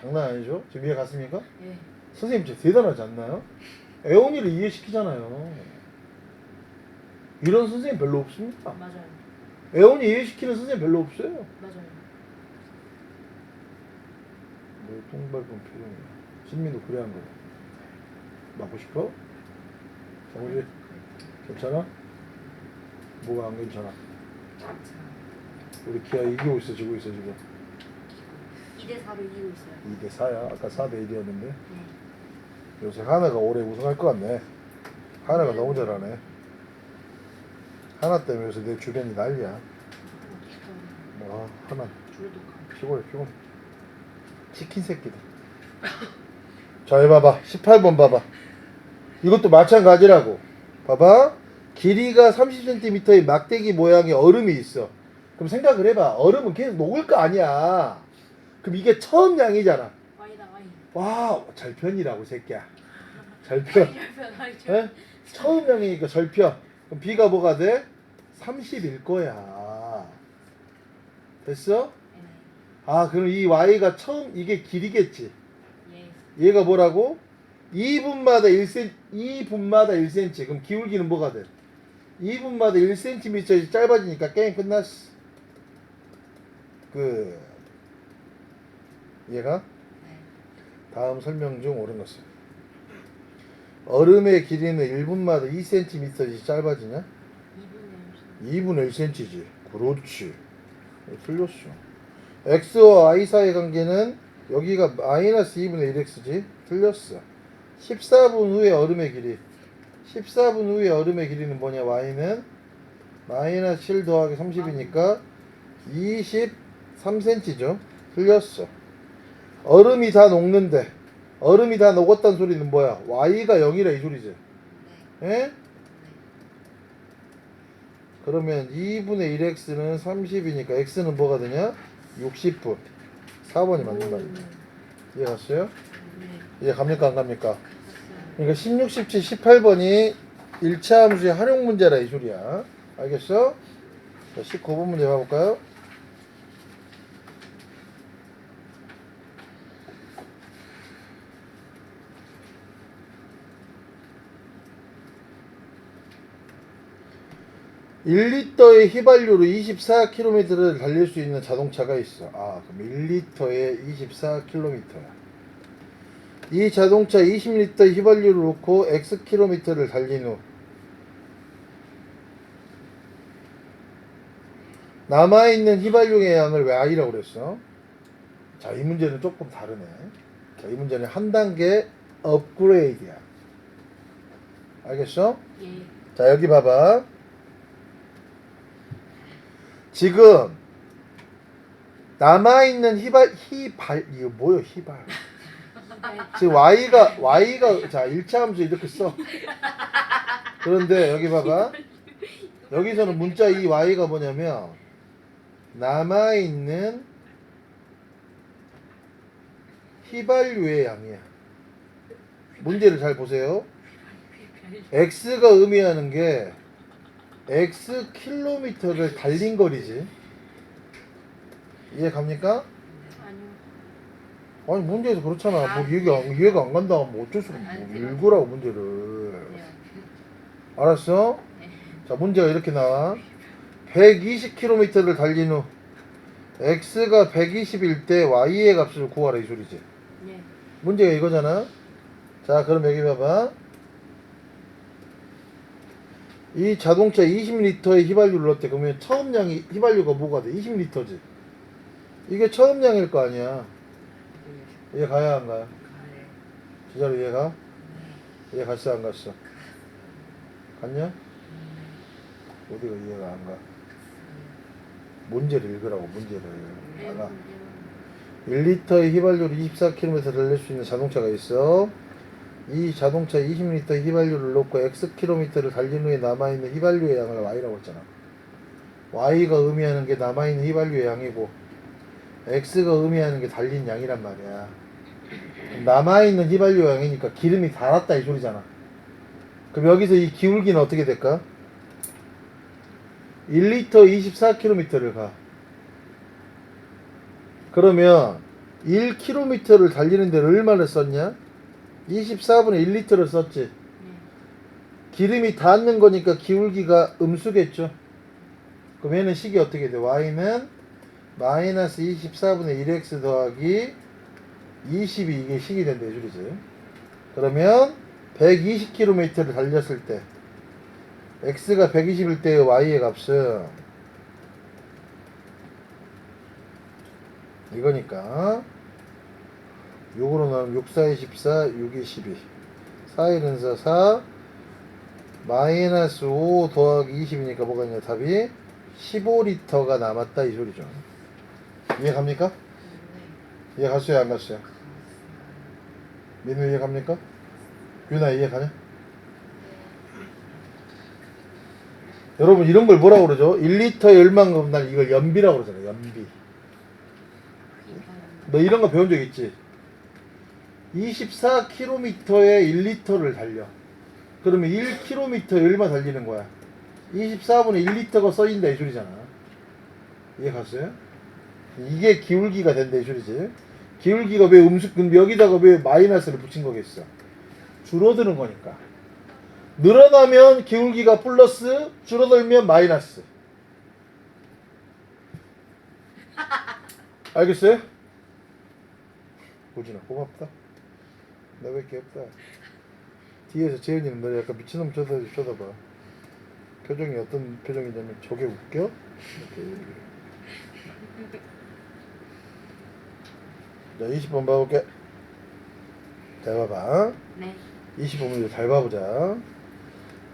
장난 아니죠? 지금 이해 갔습니까? 예. 선생님 진짜 대단하지 않나요? 애원이를 이해시키잖아요. 이런 선생님 별로 없습니다. 맞아요. 애원이 이해시키는 선생님 별로 없어요. 맞아요. 뭐 똥밟은 표정이야. 신민도 그래 한 거야. 맞고 싶어? 정우지? 괜찮아? 뭐가 안 괜찮아? 우리 기아 이기고 있어 지고 있어 지금. 2대4로 이기고 있어요. 2대4야. 아까 4대1이었는데 네. 요새 하나가 올해 우승할 것 같네. 하나가 너무 잘하네. 하나 때문에 요새 내 주변이 난리야. 하나 피곤해. 치킨 새끼들. 자, 이 봐봐. 18번 봐봐. 이것도 마찬가지라고. 봐봐. 길이가 30cm의 막대기 모양의 얼음이 있어. 그럼 생각을 해봐. 얼음은 계속 녹을 거 아니야. 그럼 이게 처음 양이잖아. Y다 Y. 와, 절편이라고 새끼야. 절편. 절편. 에? 처음 양이니까 절편. 그럼 B가 뭐가 돼? 30일 거야. 됐어? 그럼 이 Y가 처음 이게 길이겠지. 예. 얘가 뭐라고? 2분마다 1cm, 2분마다 1cm. 그럼 기울기는 뭐가 돼? 2분마다 1cm씩 짧아지니까 게임 끝났어. 얘가 다음 설명 중 옳은 것은 얼음의 길이는 1분마다 2cm씩 짧아지냐? 2분의 1cm지. 그렇지. 틀렸어. x와 y 사이의 관계는 여기가 마이너스 2분의 1x지. 틀렸어. 14분 후에 얼음의 길이. 14분 후에 얼음의 길이는 뭐냐? y는 마이너스 7 더하기 30이니까 23cm죠. 틀렸어. 얼음이 다 녹는데 얼음이 다 녹았다는 소리는 뭐야? y가 0이라 이 소리지. 예? 그러면 2분의 1x는 30이니까 x는 뭐가 되냐? 60분. 4번이 맞는 말이죠. 이해 갔어요? 이해 갑니까 안 갑니까? 그러니까 16, 17, 18번이 1차 함수의 활용 문제라 이 소리야. 알겠어? 자, 19번 문제 봐볼까요? (1리터의) 휘발유로 24km를 달릴 수 있는 자동차가 있어. 그럼 1리터에 24km야. 이 자동차 20리터 휘발유를 넣고 X 킬로미터를 달린 후 남아있는 휘발유의 양을 왜 I라고 그랬어? 자, 이 문제는 조금 다르네. 자, 이 문제는 한 단계 업그레이드야. 알겠어? 예. 자, 여기 봐봐. 지금 남아있는 이거 뭐야, 휘발. 지금 Y가, 자, 1차 함수 이렇게 써. 그런데 여기 봐봐. 여기서는 문자 이 Y가 뭐냐면, 남아있는 휘발유의 양이야. 문제를 잘 보세요. X가 의미하는 게 X 킬로미터를 달린 거리지. 이해 갑니까? 아니요. 아니 문제에서 그렇잖아. 아, 뭐 이해가 안 간다 하면 어쩔 수가 없어. 뭐 읽으라고 문제를. 네. 알았어? 네. 자, 문제가 이렇게 나와. 120km를 달린 후 X가 120일 때 Y의 값을 구하라 이 소리지. 네. 문제가 이거잖아. 자, 그럼 여기 봐봐. 이 자동차 20리터의 휘발유를 넣었대. 그러면 처음량이 휘발유가 뭐가 돼? 20리터지. 이게 처음량일 거 아니야. 이해 가야 안 가요? 진짜로 이해가? 이해 갔어 안 갔어? 갔냐? 어디가 이해가 안 가? 문제를 읽으라고 문제를. 네. 알아. 1리터의 휘발유를 24km 달릴 수 있는 자동차가 있어. 이 자동차 20리터 휘발유를 넣고 X킬로미터를 달린 후에 남아있는 휘발유의 양을 Y라고 했잖아. Y가 의미하는 게 남아있는 휘발유의 양이고 X가 의미하는 게 달린 양이란 말이야. 남아있는 휘발유 양이니까 기름이 닳았다 이 소리잖아. 그럼 여기서 이 기울기는 어떻게 될까? 1리터 24km를 가. 그러면 1km를 달리는 데를 얼마를 썼냐? 24분의 1리터를 썼지. 네. 기름이 닿는 거니까 기울기가 음수겠죠. 그럼 얘는 식이 어떻게 돼? Y는 마이너스 24분의 1x 더하기 20이 이게 식이 된다 이 소리지. 그러면 120km를 달렸을 때 x가 120일 때의 y의 값은 이거니까 6으로 나누면 6, 4, 24, 6, 2, 12 4, 1은 4, 4 마이너스 5 더하기 20이니까 뭐가 있냐 답이 15리터가 남았다 이 소리죠. 이해 갑니까? 네. 이해 갔어요 안 갔어요? 민우 이해 갑니까? 유나 이해 가냐? 여러분 이런 걸 뭐라고 그러죠? 1리터에 얼마만큼 날 이걸 연비라고 그러잖아요. 연비. 너 이런 거 배운 적 있지? 24km에 1리터를 달려. 그러면 1km에 얼마 달리는 거야? 24분의 1리터가 써진다 이 소리잖아. 이해 갔어요? 이게 기울기가 된다 이 소리지. 기울기가 왜 근데 여기다가 왜 마이너스를 붙인 거겠어? 줄어드는 거니까. 늘어나면 기울기가 플러스, 줄어들면 마이너스. 알겠어요? 고진아 고맙다. 나밖에 없다. 뒤에서 재현이는 너 약간 미친놈 쳐다봐. 표정이 어떤 표정이냐면 저게 웃겨? 자 20번 봐볼게. 잘 봐봐. 네. 25번 잘 봐보자.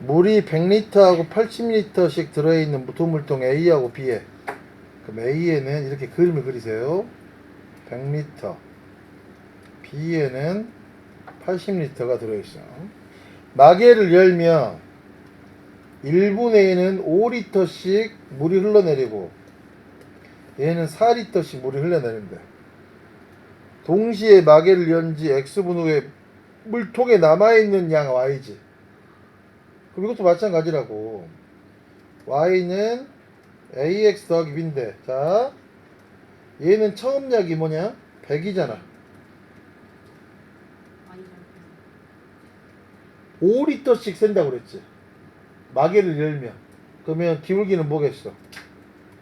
물이 100리터하고 80리터씩 들어있는 두 물통 A하고 B에, 그럼 A에는 이렇게 그림을 그리세요. 100리터, B에는 80리터가 들어있어. 마개를 열면 1분에는 5리터씩 물이 흘러내리고 얘는 4리터씩 물이 흘러내린대. 동시에 마개를 연지 X분 후에 물통에 남아있는 양 Y지. 그럼 이것도 마찬가지라고. Y는 AX 더하기 B인데, 자, 얘는 처음 약이 뭐냐? 100이잖아. 5리터씩 센다고 그랬지. 마개를 열면. 그러면 기울기는 뭐겠어?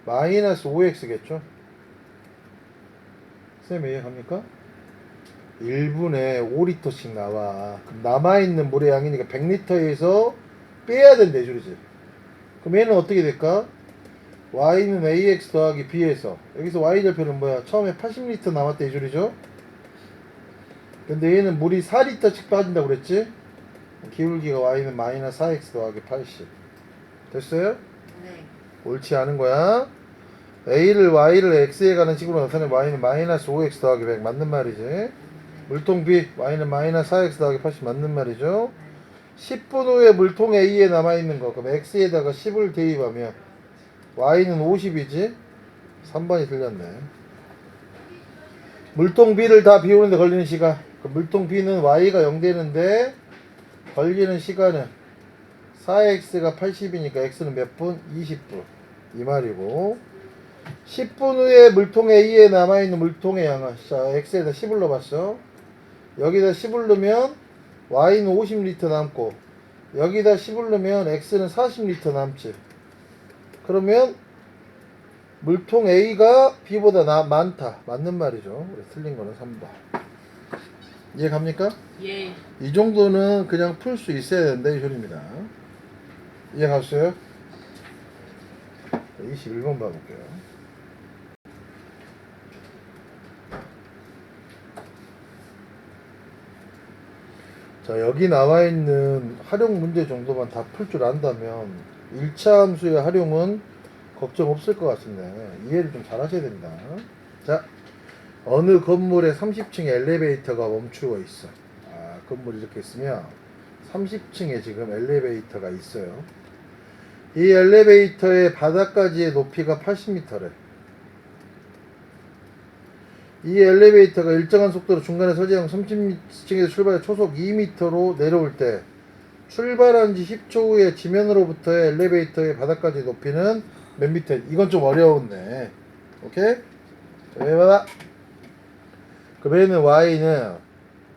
마이너스 5x겠죠? 쌤 이해갑니까? 1분에 5리터씩 나와. 그럼 남아있는 물의 양이니까 100리터에서 빼야 된다 이 소리지. 그럼 얘는 어떻게 될까? y는 ax 더하기 b에서 여기서 y 절표는 뭐야? 처음에 80리터 남았다 이 소리죠. 근데 얘는 물이 4리터씩 빠진다고 그랬지? 기울기가 y는 마이너스 4x 더하기 80 됐어요? 네. 옳지 않은 거야. a를 y를 x에 가는 식으로 나타내 y는 마이너스 5x 더하기 100 맞는 말이지. 물통 b y는 마이너스 4x 더하기 80 맞는 말이죠. 10분 후에 물통 a에 남아있는 거 그럼 x에다가 10을 대입하면 y는 50이지. 3번이 틀렸네. 물통 b를 다 비우는데 걸리는 시간 그럼 물통 b는 y가 0 되는데 걸리는 시간은 4x가 80이니까 x는 몇 분? 20분 이 말이고 10분 후에 물통 A에 남아있는 물통의 양은 자 x에다 10을 넣어봤어. 여기다 10을 넣으면 y는 50리터 남고 여기다 10을 넣으면 x는 40리터 남지. 그러면 물통 A가 B보다 많다 맞는 말이죠. 그래서 틀린 거는 3번. 이해 갑니까? 예. 이 정도는 그냥 풀 수 있어야 된다 이 소리입니다. 이해 갔어요? 21번 봐볼게요. 자 여기 나와 있는 활용 문제 정도만 다 풀 줄 안다면 1차 함수의 활용은 걱정 없을 것 같은데 이해를 좀 잘 하셔야 됩니다. 자 어느 건물에 30층에 엘리베이터가 멈추어 있어. 건물이 이렇게 있으면 30층에 지금 엘리베이터가 있어요. 이 엘리베이터의 바닥까지의 높이가 80m래. 이 엘리베이터가 일정한 속도로 중간에 서지하고 30층에서 출발해 초속 2m로 내려올 때 출발한 지 10초 후에 지면으로부터의 엘리베이터의 바닥까지 높이는 몇 미터? 이건 좀 어려운데 오케이? 왜 봐봐. 그럼 얘는 y는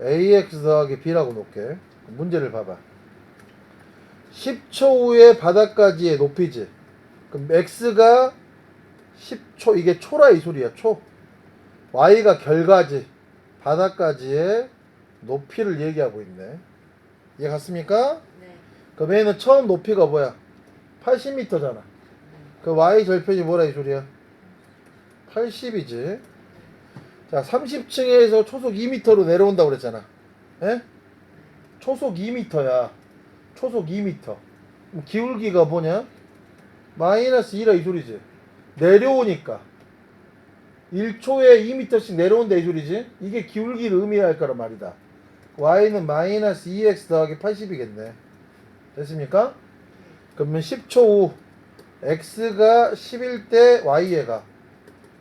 ax 더하기 b라고 놓을게. 문제를 봐봐. 10초 후에 바닥까지의 높이지. 그럼 x가 10초 이게 초라 이 소리야 초. y가 결과지. 바닥까지의 높이를 얘기하고 있네. 이해 갔습니까? 네. 그럼 얘는 처음 높이가 뭐야? 80m잖아. 그 y 절편이 뭐라 이 소리야? 80이지. 자 30층에서 초속 2m로 내려온다고 그랬잖아. 에? 초속 2m야. 초속 2m. 기울기가 뭐냐? 마이너스 2라 이 소리지. 내려오니까 1초에 2m씩 내려온다 이 소리지. 이게 기울기를 의미할 거란 말이다. y는 마이너스 2x 더하기 80이겠네. 됐습니까? 그러면 10초 후 x가 10일 때 y에 가.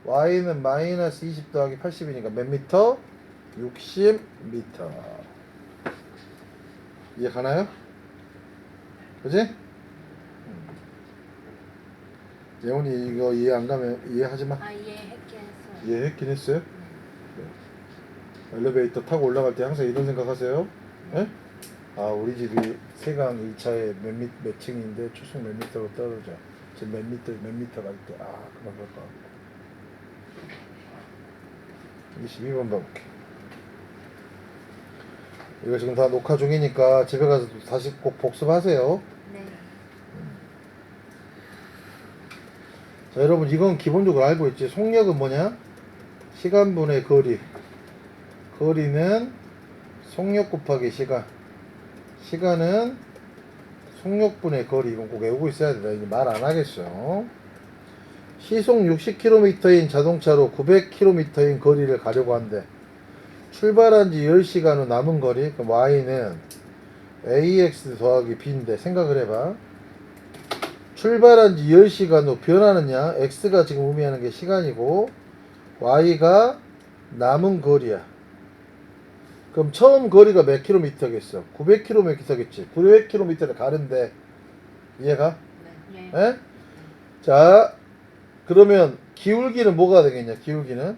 y는 마이너스 20 더하기 80이니까 몇 미터? 60m. 이해 가나요? 그지? 예원이 이거 이해 안 가면 이해하지 마. 이해했긴 했어요. 이해했긴 했어요? 네. 엘리베이터 타고 올라갈 때 항상 이런 생각 하세요? 예? 우리 집이 세강 1차에 몇 층인데 초속 몇 미터로 떨어져. 지금 몇 미터 갈 때, 그만 갈까. 22번 봐볼게. 이거 지금 다 녹화 중이니까 집에 가서 다시 꼭 복습하세요. 네. 자, 여러분 이건 기본적으로 알고 있지. 속력은 뭐냐? 시간분의 거리. 거리는 속력 곱하기 시간. 시간은 속력분의 거리. 이건 꼭 외우고 있어야 된다. 이제 말 안 하겠어. 시속 60km인 자동차로 900km인 거리를 가려고 한대. 출발한 지 10시간 후 남은 거리. 그럼 y는 ax 더하기 b인데 생각을 해봐. 출발한 지 10시간 후 변하느냐? x가 지금 의미하는 게 시간이고 y가 남은 거리야. 그럼 처음 거리가 몇 킬로미터겠어? 900km겠지. 900km를 가는데 이해가? 네. 에? 자 그러면 기울기는 뭐가 되겠냐? 기울기는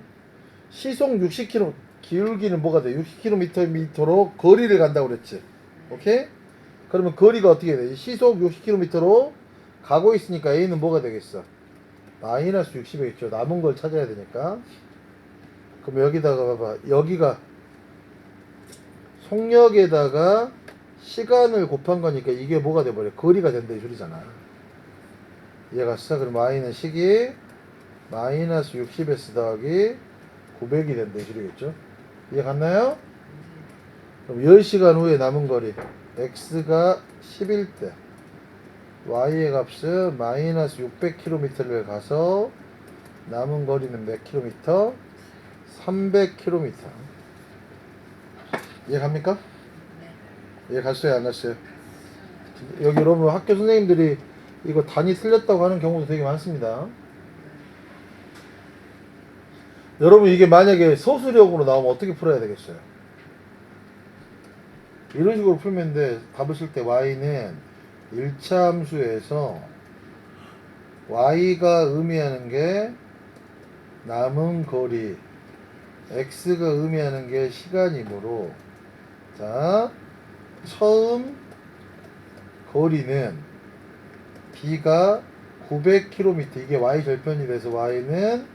시속 60km 기울기는 뭐가 돼? 60km로 거리를 간다고 그랬지. 오케이? 그러면 거리가 어떻게 돼? 시속 60km로 가고 있으니까 A는 뭐가 되겠어? 마이너스 60이겠죠. 남은 걸 찾아야 되니까. 그럼 여기다가 봐봐. 여기가 속력에다가 시간을 곱한 거니까 이게 뭐가 돼버려? 거리가 된다 이 소리잖아. 이해갔어? 그럼 y는 식이 마이너스 60s 더하기 900이 된다 이 소리겠죠? 이해갔나요? 그럼 10시간 후에 남은 거리 x가 10일 때 y의 값은 마이너스 600km를 가서 남은 거리는 몇 킬로미터? 300km. 이해갑니까? 네. 이해갔어요? 안 갔어요? 여기 여러분 학교 선생님들이 이거 단위 틀렸다고 하는 경우도 되게 많습니다. 여러분 이게 만약에 소수력으로 나오면 어떻게 풀어야 되겠어요? 이런 식으로 풀면 돼. 답을 쓸 때 y는 1차 함수에서 y가 의미하는 게 남은 거리, x가 의미하는 게 시간이므로, 자, 처음 거리는 b가 900km, 이게 y 절편이 돼서 y는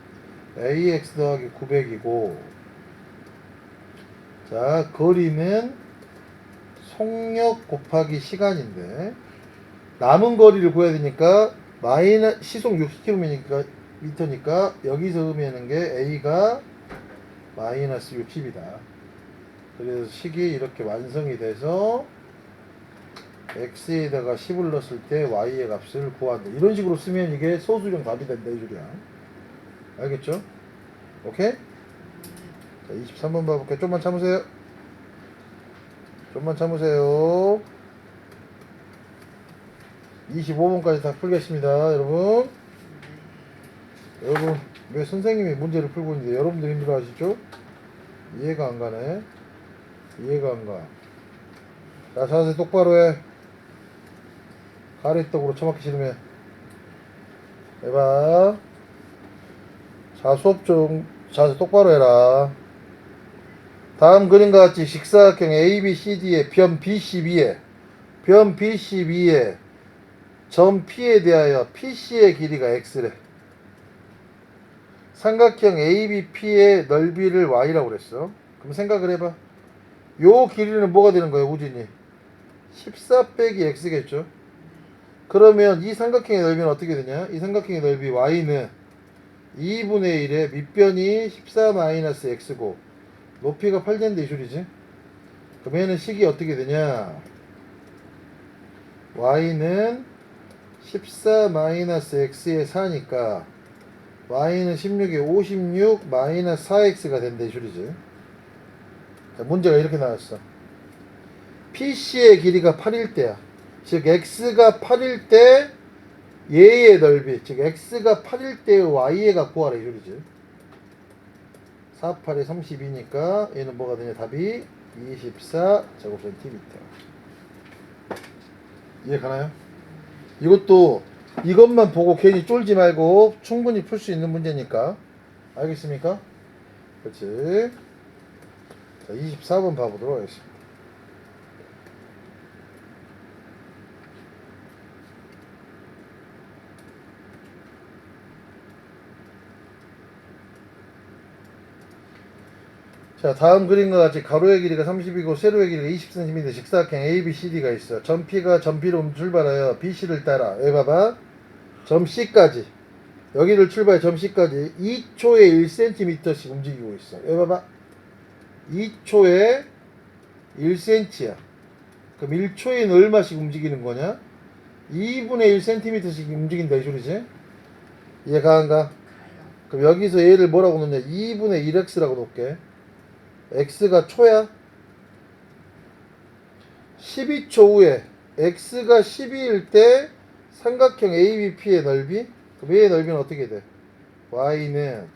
ax 더하기 900이고, 자, 거리는 속력 곱하기 시간인데, 남은 거리를 구해야 되니까 시속 60km니까 여기서 의미하는 게 a가 마이너스 60이다. 그래서 식이 이렇게 완성이 돼서 x에다가 10을 넣었을 때 y의 값을 구한다. 이런 식으로 쓰면 이게 소수령 답이 된다 이 소리야. 알겠죠? 오케이? 자, 23번 봐볼게요. 좀만 참으세요. 좀만 참으세요. 25번까지 다 풀겠습니다, 여러분. 여러분, 왜 선생님이 문제를 풀고 있는데 여러분들 힘들어 하시죠? 이해가 안 가네. 이해가 안 가. 자, 자세 똑바로 해. 가래떡으로 처맞기 싫으면. 해봐. 자, 수업 좀 자세 똑바로 해라. 다음 그림과 같이 직사각형 ABCD의 변 BCB에 점 P에 대하여 PC의 길이가 X래. 삼각형 ABP의 넓이를 Y라고 그랬어. 그럼 생각을 해봐. 요 길이는 뭐가 되는 거야, 우진이? 14 빼기 X겠죠? 그러면 이 삼각형의 넓이는 어떻게 되냐? 이 삼각형의 넓이 Y는 2분의 1의 밑변이 14-X고 높이가 8된데 이 소리지? 그럼 얘는 식이 어떻게 되냐? Y는 14-X의 4니까 y는 16에 56 마이너스 4x가 된다 이 소리지. 자, 문제가 이렇게 나왔어. PC의 길이가 8일 때야. 즉 x가 8일 때 얘의 넓이, 즉 x가 8일 때의 y의 값 구하라 이 소리지. 4, 8에 32니까 얘는 뭐가 되냐? 답이 24 제곱센티미터. 이해 가나요? 이것도 이것만 보고 괜히 쫄지 말고 충분히 풀 수 있는 문제니까. 알겠습니까? 그렇지. 자, 24번 봐보도록 하겠습니다. 자, 다음 그림과 같이 가로의 길이가 30이고 세로의 길이가 20cm 직사각형 ABCD가 있어. 점 P가 점 P로 출발하여 BC를 따라. 여기 봐봐. 점 C까지. 여기를 출발해 점 C까지 2초에 1cm씩 움직이고 있어. 여기 봐봐. 2초에 1cm야. 그럼 1초에는 얼마씩 움직이는 거냐? 2분의 1cm씩 움직인다 이 소리지? 이해가 안 가? 그럼 여기서 얘를 뭐라고 놓냐? 2분의 1x라고 놓을게. x가 초야. 12초 후에 x가 12일 때 삼각형 ABP의 넓이, 그럼 얘의 넓이는 어떻게 돼? y는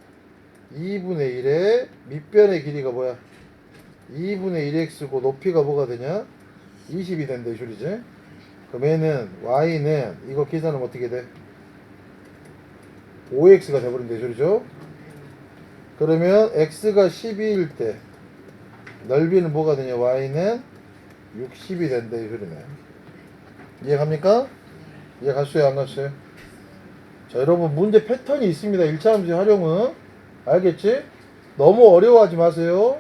2분의 1의 밑변의 길이가 뭐야? 2분의 1x고 높이가 뭐가 되냐? 20이 된다 이 소리지. 그럼 얘는 y는 이거 계산하면 어떻게 돼? 5x가 돼버린다 이 소리죠. 그러면 x가 12일 때 넓이는 뭐가 되냐? y는 60이 된다 이 소리네. 이해갑니까? 이해갔어요? 안 갔어요? 자, 여러분 문제 패턴이 있습니다. 1차 함수 활용은. 알겠지? 너무 어려워하지 마세요.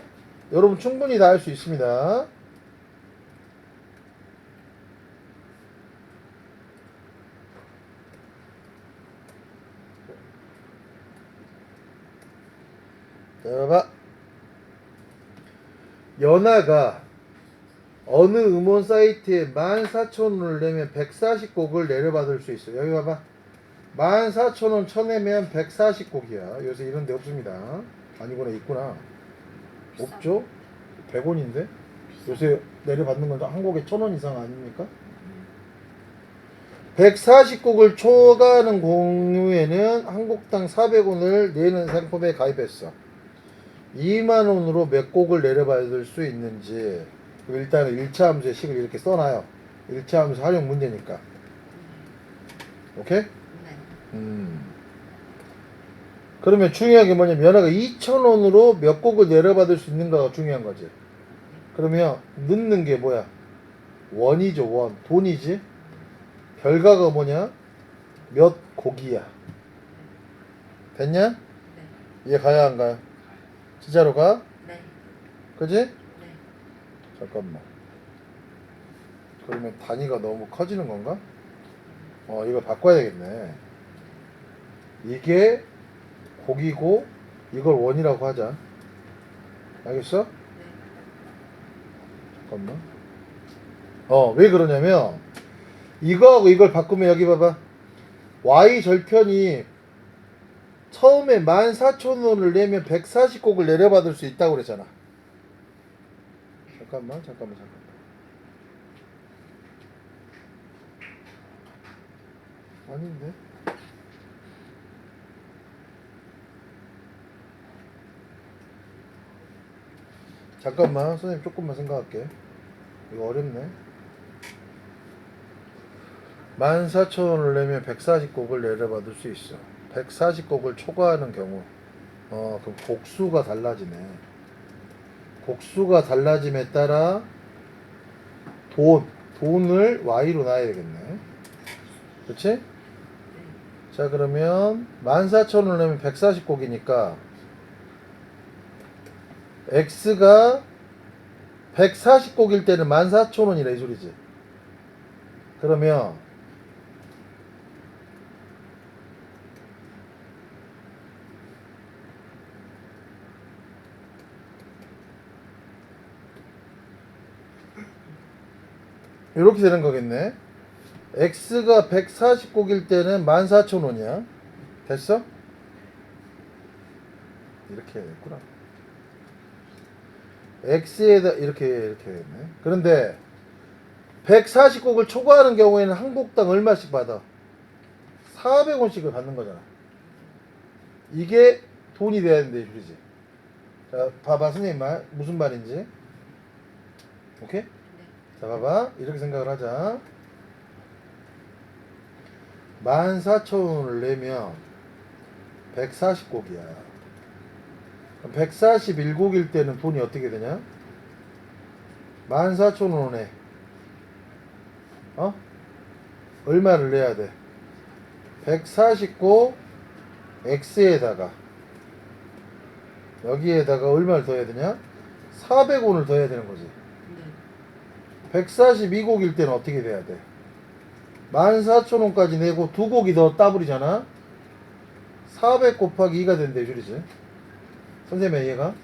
여러분 충분히 다 할 수 있습니다. 자, 봐봐. 연하가 어느 음원 사이트에 14,000원을 내면 140곡을 내려받을 수 있어. 여기 봐봐. 14,000원 쳐내면 140곡이야. 요새 이런 데 없습니다. 아니구나, 있구나. 없죠? 100원인데? 요새 내려받는 건 한 곡에 1,000원 이상 아닙니까? 140곡을 초과하는 경우에는 한 곡당 400원을 내는 상품에 가입했어. 2만원으로 몇 곡을 내려받을 수 있는지. 일단은 1차 함수의 식을 이렇게 써놔요. 1차 함수 활용 문제니까. 오케이? 네. 그러면 중요한 게 뭐냐면 연하가 2,000원으로 몇 곡을 내려받을 수 있는가가 중요한 거지. 그러면 넣는 게 뭐야? 원이죠, 원. 돈이지. 결과가 뭐냐? 몇 곡이야. 됐냐? 네. 이해 가야 안 가요? 진짜로 가? 네. 그지? 네. 잠깐만. 그러면 단위가 너무 커지는 건가? 이거 바꿔야 되겠네. 이게 곡이고 이걸 원이라고 하자. 알겠어? 네. 잠깐만. 왜 그러냐면 이거하고 이걸 바꾸면 여기 봐봐. Y 절편이 처음에 14,000원을 내면 140곡을 내려받을 수 있다고 그랬잖아. 잠깐만. 아닌데? 잠깐만, 선생님 조금만 생각할게. 이거 어렵네. 14,000원을 내면 140곡을 내려받을 수 있어. 140곡을 초과하는 경우. 그럼 곡수가 달라지네. 곡수가 달라짐에 따라 돈을 Y로 놔야 되겠네. 그치? 자, 그러면 14,000원을 내면 140곡이니까 X가 140곡일 때는 14,000원이라 이 소리지. 그러면 이렇게 되는 거겠네. X가 140곡일 때는 14,000원이야. 됐어? 이렇게 됐구나. X에다 이렇게 됐네. 그런데 140곡을 초과하는 경우에는 한 곡당 얼마씩 받아? 400원씩을 받는 거잖아. 이게 돈이 돼야 되는데 줄이지. 자, 봐봐 선생님 말 무슨 말인지. 오케이? 네. 자, 봐봐. 이렇게 생각을 하자. 14,000원을 내면 140곡이야. 141곡일 때는 돈이 어떻게 되냐? 14,000원에 얼마를 내야 돼? 140곡 X에다가 여기에다가 얼마를 더해야 되냐? 400원을 더해야 되는 거지. 네. 142곡일 때는 어떻게 돼야 돼? 14,000원까지 내고 두 곡이 더 따블이잖아. 400 곱하기 2가 된대 줄이지. 선생님의 이해가?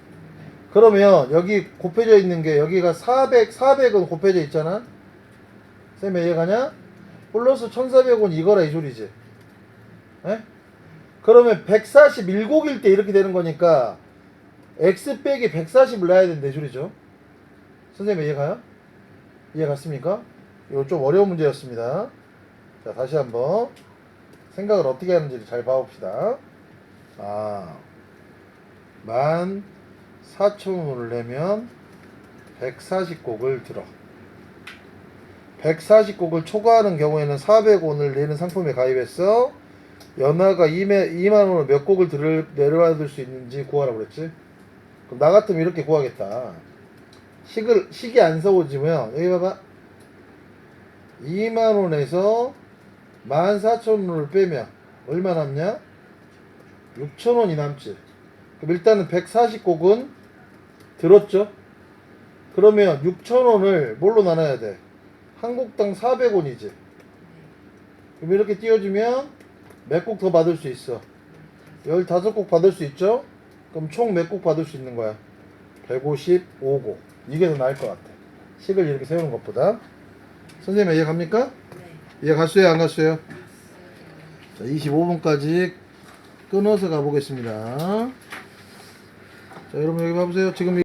그러면 여기 곱해져 있는 게 여기가 400은 곱해져 있잖아. 선생님 이해가냐? 플러스 1,400원 이거라 이 소리지. 에? 그러면 141곡일 때 이렇게 되는 거니까 X 빼기 140을 놔야 된다 이 소리죠. 선생님 이해가요? 이해 갔습니까? 이거 좀 어려운 문제였습니다. 자, 다시 한번 생각을 어떻게 하는지를 잘 봐봅시다. 14,000원을 내면 140곡을 들어. 140곡을 초과하는 경우에는 400원을 내는 상품에 가입했어. 연하가 2만원으로 몇 곡을 내려받을 수 있는지 구하라고 그랬지. 그럼 나 같으면 이렇게 구하겠다. 식이 안 세워지면 여기 봐봐. 2만원에서 14,000원을 빼면 얼마 남냐? 6,000원이 남지. 그럼 일단은 140곡은 들었죠? 그러면 6,000원을 뭘로 나눠야 돼? 한 곡당 400원이지. 그럼 이렇게 띄워주면 몇 곡 더 받을 수 있어? 15곡 받을 수 있죠? 그럼 총 몇 곡 받을 수 있는 거야? 155곡. 이게 더 나을 것 같아. 식을 이렇게 세우는 것보다. 선생님 이해 갑니까? 네. 이해 갔어요? 안 갔어요? 자, 25분까지 끊어서 가보겠습니다. 자, 여러분 여기 봐보세요. 지금